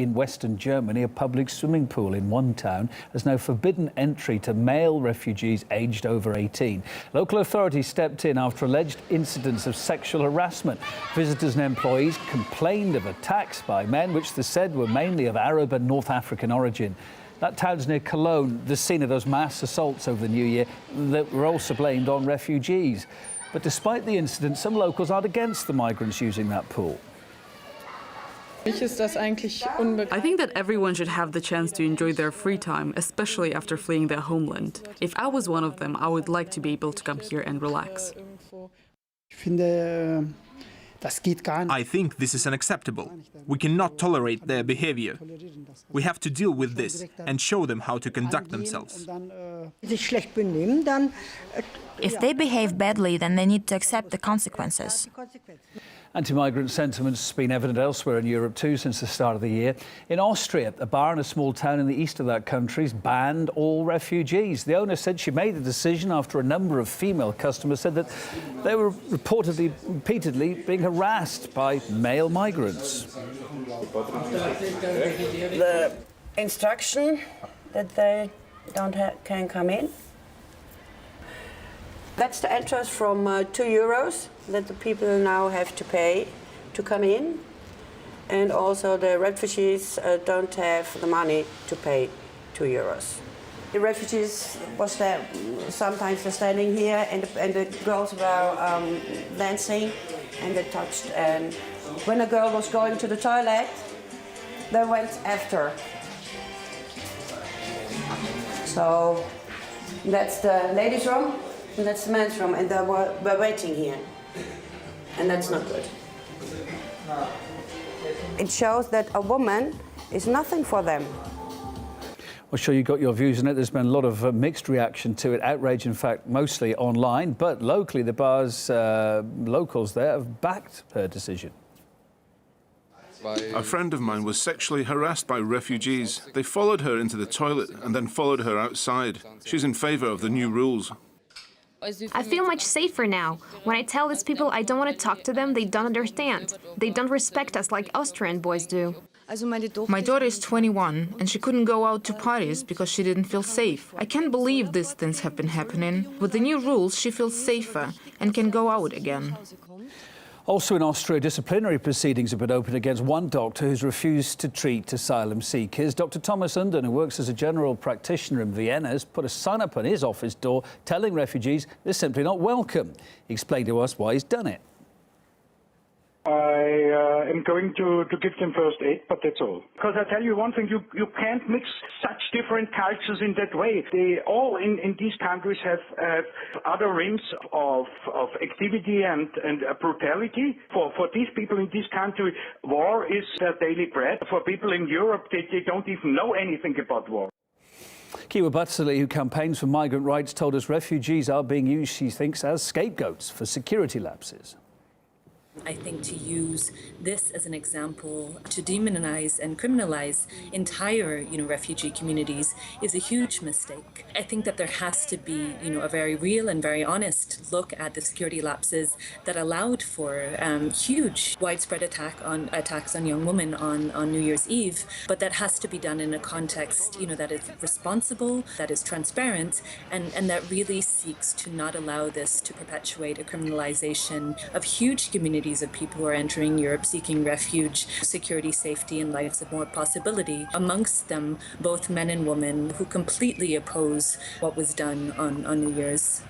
in Western Germany, a public swimming pool in one town has now forbidden entry to male refugees aged over 18. Local authorities stepped in after alleged incidents of sexual harassment. Visitors and employees complained of attacks by men, which they said were mainly of Arab and North African origin. That town's near Cologne, the scene of those mass assaults over the New Year that were also blamed on refugees. But despite the incident, some locals aren't against the migrants using that pool. I think that everyone should have the chance to enjoy their free time, especially after fleeing their homeland. If I was one of them, I would like to be able to come here and relax. I think this is unacceptable. We cannot tolerate their behavior. We have to deal with this and show them how to conduct themselves. If they behave badly, then they need to accept the consequences. Anti-migrant sentiment's been evident elsewhere in Europe too since the start of the year. In Austria, a bar in a small town in the east of that country has banned all refugees. The owner said she made the decision after a number of female customers said that they were repeatedly being harassed by male migrants. The instruction that they can come in. That's the entrance from €2 that the people now have to pay to come in. And also the refugees don't have the money to pay €2. The refugees was there, sometimes they're standing here and the girls were dancing and they touched. And when a girl was going to the toilet, they went after. So that's the ladies' room. And that's the men's room, and they were waiting here. And that's not good. It shows that a woman is nothing for them. Well, sure, you got your views on it. There's been a lot of mixed reaction to it. Outrage, in fact, mostly online. But locally, the bar's locals there have backed her decision. A friend of mine was sexually harassed by refugees. They followed her into the toilet and then followed her outside. She's in favour of the new rules. I feel much safer now. When I tell these people I don't want to talk to them, they don't understand. They don't respect us like Austrian boys do. My daughter is 21 and she couldn't go out to parties because she didn't feel safe. I can't believe these things have been happening. With the new rules, she feels safer and can go out again. Also in Austria, disciplinary proceedings have been opened against one doctor who's refused to treat asylum seekers. Dr. Thomas Unden, who works as a general practitioner in Vienna, has put a sign up on his office door telling refugees they're simply not welcome. He explained to us why he's done it. I am going to give them first aid, but that's all. Because I tell you one thing, you can't mix such different cultures in that way. They all in these countries have other rims of activity and brutality. For these people in this country, war is their daily bread. For people in Europe, they don't even know anything about war. Kiwa Batsali, who campaigns for migrant rights, told us refugees are being used, she thinks, as scapegoats for security lapses. I think to use this as an example to demonize and criminalize entire, refugee communities is a huge mistake. I think that there has to be, a very real and very honest look at the security lapses that allowed for huge, widespread attacks on young women on New Year's Eve. But that has to be done in a context, that is responsible, that is transparent, and that really seeks to not allow this to perpetuate a criminalization of huge communities of people who are entering Europe seeking refuge, security, safety, and lives of more possibility. Amongst them, both men and women who completely oppose what was done on New Year's.